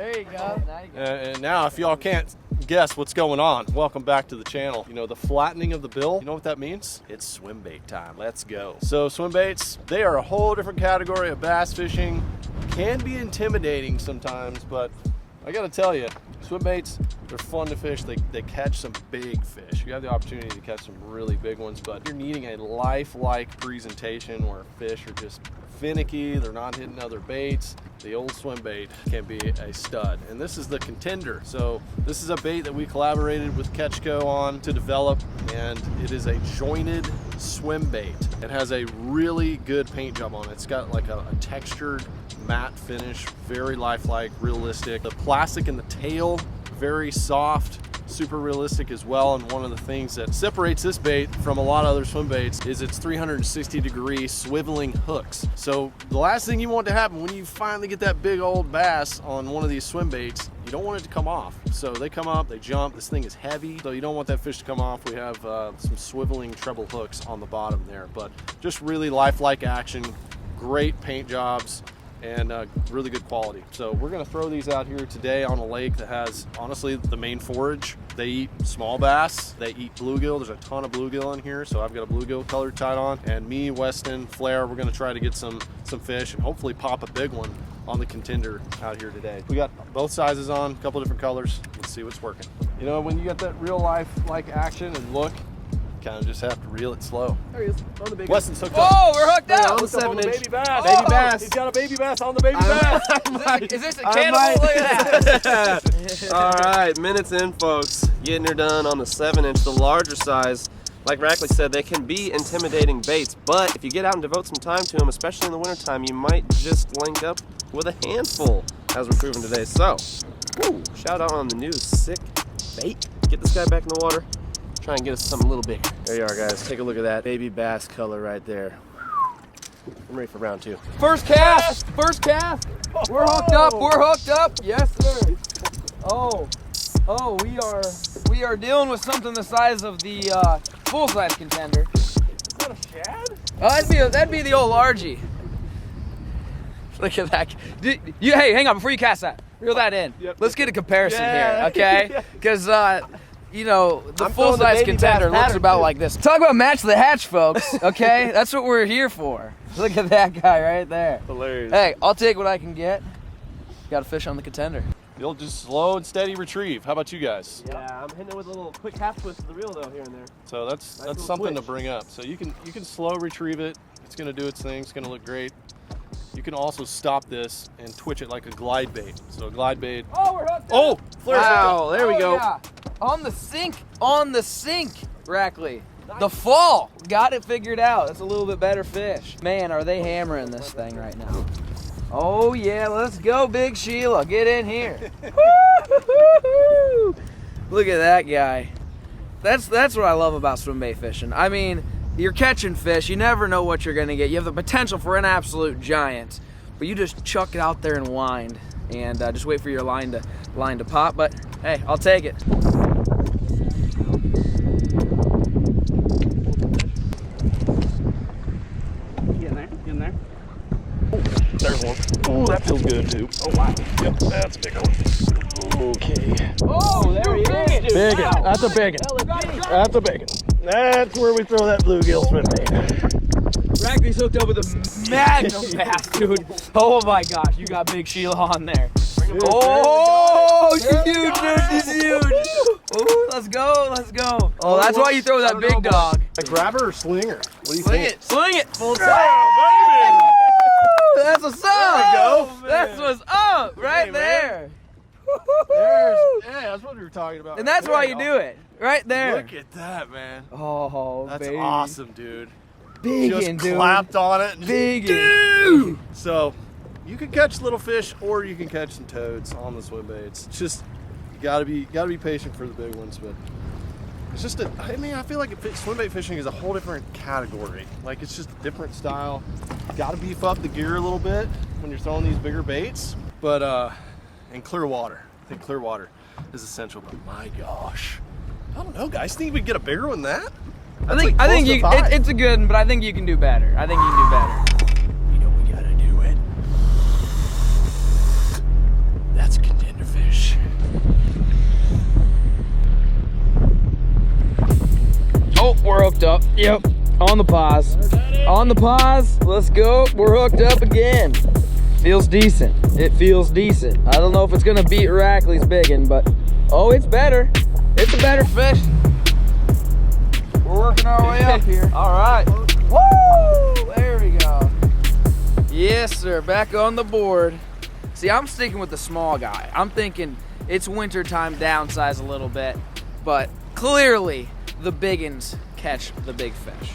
There you go. And now, if y'all can't guess what's going on, welcome back to the channel. You know, the flattening of the bill, you know what that means? It's swim bait time. Let's go. So swim baits, they are a whole different category of bass fishing. Can be intimidating sometimes, but I gotta tell you, swim baits, they're fun to fish. They catch some big fish. You have the opportunity to catch some really big ones, but you're needing a lifelike presentation where fish are just finicky, they're not hitting other baits. The old swim bait can be a stud. And this is the Contender. So this is a bait that we collaborated with Catchco on to develop, and it is a jointed swim bait. It has a really good paint job on it. It's got like a textured matte finish, very lifelike, realistic. The plastic in the tail, very soft, super realistic as well. And one of the things that separates this bait from a lot of other swim baits is its 360-degree swiveling hooks. So the last thing you want to happen when you finally get that big old bass on one of these swim baits, you don't want it to come off. So they come up, they jump, this thing is heavy, so you don't want that fish to come off. We have some swiveling treble hooks on the bottom there, but just really lifelike action, great paint jobs, and really good quality. So we're gonna throw these out here today on a lake that has, honestly, the main forage. They eat small bass, they eat bluegill. There's a ton of bluegill in here, so I've got a bluegill color tied on. And me, Westin, Flair, we're gonna try to get some fish and hopefully pop a big one on the Contender out here today. We got both sizes on, a couple different colors. Let's see what's working. You know, when you get that real life like action and look, kind of just have to reel it slow. There he is, on the big Weston's hooked up. Oh, we're hooked up! On the 7-inch. Baby bass. Baby bass. He's got a baby bass on the baby bass. Is this a cannibal? Look at that. All right, minutes in, folks. Getting her done on the 7-inch, the larger size. Like Rackley said, they can be intimidating baits, but if you get out and devote some time to them, especially in the wintertime, you might just link up with a handful, as we're proving today. So, woo, shout out on the new sick bait. Get this guy back in the water. Try and get us something a little bigger. There you are, guys. Take a look at that baby bass color right there. I'm ready for round 2. First cast. First cast. We're hooked up. We're hooked up. Yes, sir. Oh, we are dealing with something the size of the full-size Contender. Is that a shad? Oh, that'd be the old largie. Look at that. Hey, hang on before you cast that. Reel that in. Yep. Let's get a comparison here, okay? Because you know, the full-size Contender looks about like this. Talk about match the hatch, folks, okay? That's what we're here for. Look at that guy right there. Hilarious. Hey, I'll take what I can get. Got a fish on the Contender. You'll just slow and steady retrieve. How about you guys? Yeah, I'm hitting it with a little quick half twist of the reel though here and there. So that's something to bring up. So you can slow retrieve it. It's gonna do its thing. It's gonna look great. You can also stop this and twitch it like a glide bait. So a glide bait. Oh, we're hooked up. Oh, Flair's hooked up. Wow, there we go. Yeah. On the sink, Rackley. Nice. The fall, got it figured out. That's a little bit better fish. Man, are they hammering this thing right now. Oh yeah, let's go, Big Sheila. Get in here. Look at that guy. That's what I love about swim bait fishing. I mean, you're catching fish. You never know what you're gonna get. You have the potential for an absolute giant, but you just chuck it out there and wind, and just wait for your line to pop. But hey, I'll take it. Get in there. There's one. Oh, that feels good too. Oh wow. Yep, that's a big one. Okay. Oh, there he is, dude. Big one. That's a big one. That's a big one. That's where we throw that bluegill swim bait. Rackley's hooked up with a magnum bass, dude. Oh my gosh, you got Big Sheila on there. Oh, she's huge, dude. She's huge. Oh, let's go, let's go. Oh, that's why you throw that big dog. A grabber or slinger? What do you Sling think? it, sling it. Full time. Yeah, baby! That's what's up. There we go. That's what's up right Hey, there. Yeah, that's what we were talking about. And that's There why we you go. do it. Right there. Look at that, man. Oh, That's baby. awesome, dude. Biggin', Just dude. clapped on it. And just, Biggin'. dude! So, you can catch little fish or you can catch some toads on the swim baits. It's just, you gotta be patient for the big ones, but it's just I feel like swim bait fishing is a whole different category. Like, it's just a different style. Gotta beef up the gear a little bit when you're throwing these bigger baits, but and clear water. I think clear water is essential, but my gosh. I don't know, guys. Think we get a bigger one than that? I think it's a good one, but I think you can do better. I think you can do better. You know we gotta do it. That's a Contender up. Yep, on the pause. On the pause, let's go. We're hooked up again. Feels decent. It feels decent. I don't know if it's gonna beat Rackley's biggin, but oh, it's better. It's a better fish. We're working our way up here. All right. Woo! There we go. Yes, sir. Back on the board. See, I'm sticking with the small guy. I'm thinking it's winter time, downsize a little bit, but clearly the biggins catch the big fish.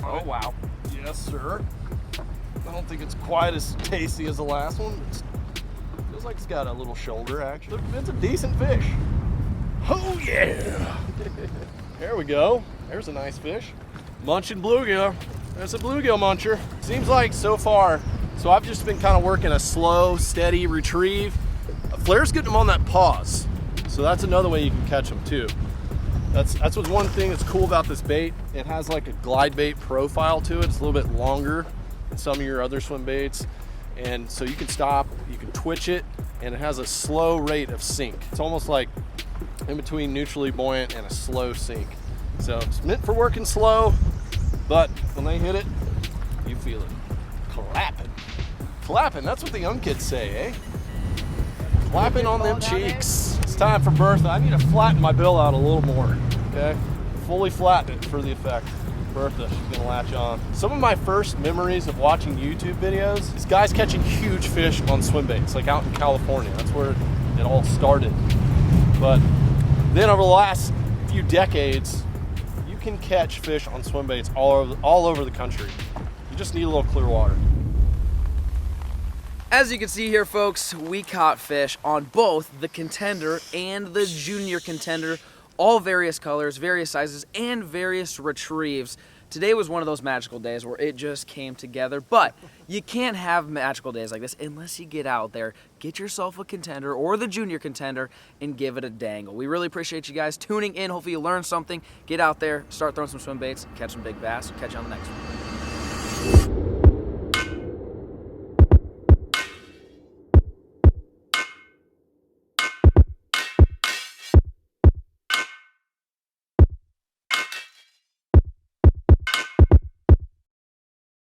Oh, wow. Yes, sir. I don't think it's quite as tasty as the last one. It feels like it's got a little shoulder, actually. It's a decent fish. Oh, yeah. There we go. There's a nice fish. Munching bluegill. There's a bluegill muncher. Seems like so far, so I've just been kind of working a slow, steady retrieve. Flair's getting them on that pause. So that's another way you can catch them too. That's what's one thing that's cool about this bait. It has like a glide bait profile to it. It's a little bit longer than some of your other swim baits. And so you can stop, you can twitch it, and it has a slow rate of sink. It's almost like in between neutrally buoyant and a slow sink. So it's meant for working slow, but when they hit it, you feel it clapping. Clapping, that's what the young kids say, eh? Clapping on them cheeks. It's time for Bertha. I need to flatten my bill out a little more, okay? Fully flatten it for the effect. Bertha, she's gonna latch on. Some of my first memories of watching YouTube videos is guys catching huge fish on swim baits, like out in California. That's where it all started. But then over the last few decades, you can catch fish on swim baits all over the country. You just need a little clear water. As you can see here, folks, we caught fish on both the Contender and the Junior Contender, all various colors, various sizes, and various retrieves. Today was one of those magical days where it just came together, but you can't have magical days like this unless you get out there, get yourself a Contender or the Junior Contender, and give it a dangle. We really appreciate you guys tuning in. Hopefully you learned something. Get out there, start throwing some swim baits, catch some big bass. Catch you on the next one.